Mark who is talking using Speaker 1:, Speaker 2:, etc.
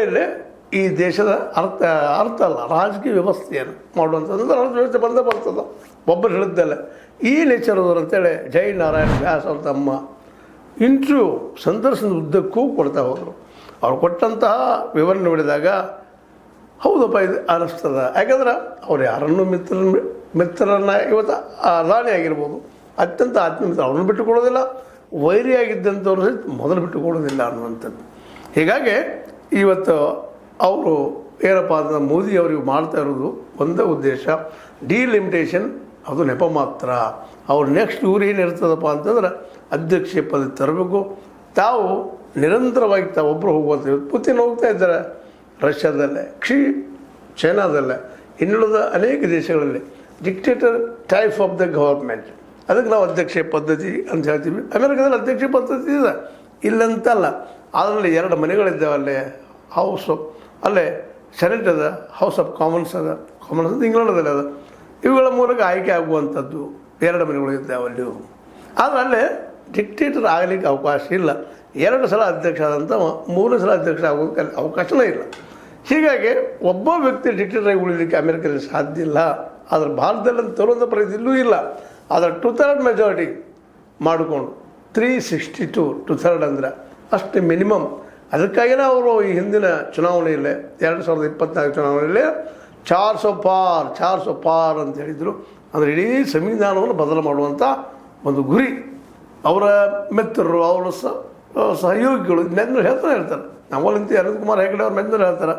Speaker 1: ಮೇಲೆ ಈ ದೇಶದ ಅರ್ಥ ಅಲ್ಲ, ರಾಜಕೀಯ ವ್ಯವಸ್ಥೆಯನ್ನು ಮಾಡುವಂಥದ್ದು ರಾಜಕೀಯ ವ್ಯವಸ್ಥೆ ಬಂದೇ ಬರ್ತದೆ. ಒಬ್ಬರು ಹೇಳಿದ್ದಲ್ಲ ಈ ನೇಚರದವರು ಅಂತೇಳಿ ಜೈ ನಾರಾಯಣ ವ್ಯಾಸ್ ಅವ್ರ ತಮ್ಮ ಇಂಟರ್ವ್ಯೂ ಸಂದರ್ಶನದ ಉದ್ದಕ್ಕೂ ಕೊಡ್ತಾ ಹೋದರು. ಅವ್ರು ಕೊಟ್ಟಂತಹ ವಿವರಣೆ ನೋಡಿದಾಗ ಹೌದಪ್ಪ ಇದು ಅನ್ನಿಸ್ತದ. ಯಾಕಂದ್ರೆ ಅವ್ರು ಯಾರನ್ನು ಮಿತ್ರರನ್ನ ಇವತ್ತು ರಾಣಿ ಆಗಿರ್ಬೋದು, ಅತ್ಯಂತ ಆತ್ಮೀಯ ಅವ್ರನ್ನ ಬಿಟ್ಟುಕೊಡೋದಿಲ್ಲ, ವೈರಿಯಾಗಿದ್ದಂಥವ್ರು ಸಹಿತ ಮೊದಲು ಬಿಟ್ಟುಕೊಡೋದಿಲ್ಲ ಅನ್ನುವಂಥದ್ದು. ಹೀಗಾಗಿ ಇವತ್ತು ಅವರು ಏನಪ್ಪ ಅಂದ್ರೆ ಮೋದಿ ಅವರಿಗೆ ಮಾಡ್ತಾ ಇರೋದು ಒಂದೇ ಉದ್ದೇಶ, ಡಿಲಿಮಿಟೇಷನ್. ಅದು ನೆಪ ಮಾತ್ರ. ಅವ್ರು ನೆಕ್ಸ್ಟ್ ಇವ್ರು ಏನು ಇರ್ತದಪ್ಪ ಅಂತಂದ್ರೆ ಅಧ್ಯಕ್ಷೀಯ ಪದ ತರಬೇಕು. ತಾವು ನಿರಂತರವಾಗಿ ತಾವೊಬ್ಬರು ಹೋಗುವಂಥ ಪುತಿನ್ ಹೋಗ್ತಾ ಇದ್ದಾರೆ ರಷ್ಯಾದಲ್ಲೇ, ಚೈನಾದಲ್ಲೇ, ಇನ್ನುಳಿದ ಅನೇಕ ದೇಶಗಳಲ್ಲಿ dictator type of the government. ಅದಕ್ಕೆ ನಾವು ಅಧ್ಯಕ್ಷೀಯ ಪದ್ಧತಿ ಅಂತ ಹೇಳ್ತೀವಿ. ಅಮೆರಿಕದಲ್ಲಿ ಅಧ್ಯಕ್ಷೀಯ ಪದ್ಧತಿ ಇದೆ, ಇಲ್ಲಂತಲ್ಲ. ಅದರಲ್ಲಿ 2 ಮನೆಗಳಿದ್ದಾವೆ ಅಲ್ಲೇ, ಅಲ್ಲೇ ಸೆನೆಟ್ ಅದ, ಹೌಸ್ ಆಫ್ ಕಾಮನ್ಸ್ ಅದ. ಕಾಮನ್ಸ್ ಅಂತ ಇಂಗ್ಲೆಂಡದಲ್ಲಿ ಅದ. ಇವುಗಳ ಮೂಲಕ ಆಯ್ಕೆ ಆಗುವಂಥದ್ದು 2 ಮನೆಗಳು ಇದ್ದಾವೆ ಅಲ್ಲಿ. ಆದರೆ ಅಲ್ಲೇ ಡಿಕ್ಟೇಟರ್ ಆಗಲಿಕ್ಕೆ ಅವಕಾಶ ಇಲ್ಲ. 2 ಸಲ ಅಧ್ಯಕ್ಷ ಆದಂಥ 3 ಸಲ ಅಧ್ಯಕ್ಷ ಆಗೋದಕ್ಕೆ ಅವಕಾಶನೇ ಇಲ್ಲ. ಹೀಗಾಗಿ ಒಬ್ಬ ವ್ಯಕ್ತಿ ಡಿಕ್ಟೇಟರ್ ಆಗಿ ಉಳಿಲಿಕ್ಕೆ ಅಮೆರಿಕದಲ್ಲಿ ಸಾಧ್ಯ ಇಲ್ಲ. ಆದರೆ ಭಾರತದಲ್ಲಿ ತರುವಂಥ ಪ್ರಯತ್ನ ಇಲ್ಲೂ ಇಲ್ಲ. ಆದರೆ 2/3 ಮೆಜಾರಿಟಿ ಮಾಡಿಕೊಂಡು 362 2/3 ಅಂದ್ರೆ ಅಷ್ಟು ಮಿನಿಮಮ್. ಅದಕ್ಕಾಗಿಯೇ ಅವರು ಈ ಹಿಂದಿನ ಚುನಾವಣೆಯಲ್ಲೇ 2024 ಚುನಾವಣೆಯಲ್ಲೇ 400 ಪಾರ್ ಅಂತ ಹೇಳಿದರು. ಅಂದರೆ ಇಡೀ ಸಂವಿಧಾನವನ್ನು ಬದಲು ಮಾಡುವಂಥ ಒಂದು ಗುರಿ. ಅವರ ಮಿತ್ರರು, ಅವರ ಸಹಯೋಗಿಗಳು ಮೆಂದರು ಹೇಳ್ತಾರೆ. ನಮ್ಮಲ್ಲಿಂತ ಅನಂತ್ ಕುಮಾರ್ ಹೆಗಡೆ ಅವ್ರ ಮೆಂದರು ಹೇಳ್ತಾರೆ,